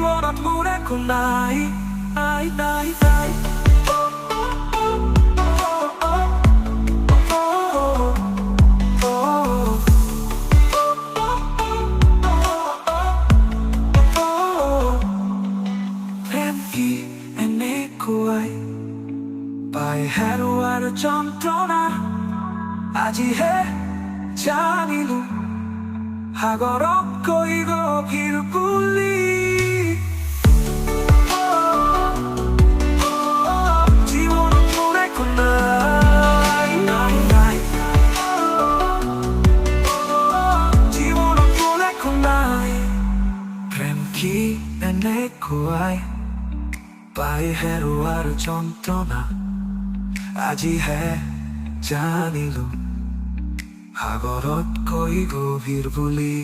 জীৱনত মোৰ একো নাই, নাই, নাই, নাই। প্ৰেম কি এনেকুৱাই পাই হেৰুৱাৰ যন্ত্ৰণা, আজিহে জানিলো সাগৰতকৈ গভীৰ বুলি। জীৱনত মোৰ একো নাই, নাই, নাই। জীৱনত মোৰ একো নাই। প্ৰেম কি এনেকুৱাই পাই হেৰুৱাৰ যন্ত্ৰণা, আজিহে জানিলো সাগৰতকৈ গভীৰ বুলি।